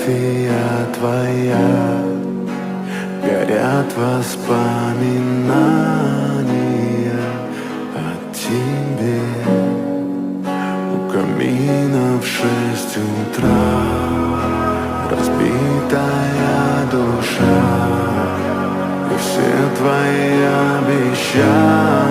фотография твоя, горят воспоминания о тебе. У камина в 6 утра разбитая душа, и все твои обещания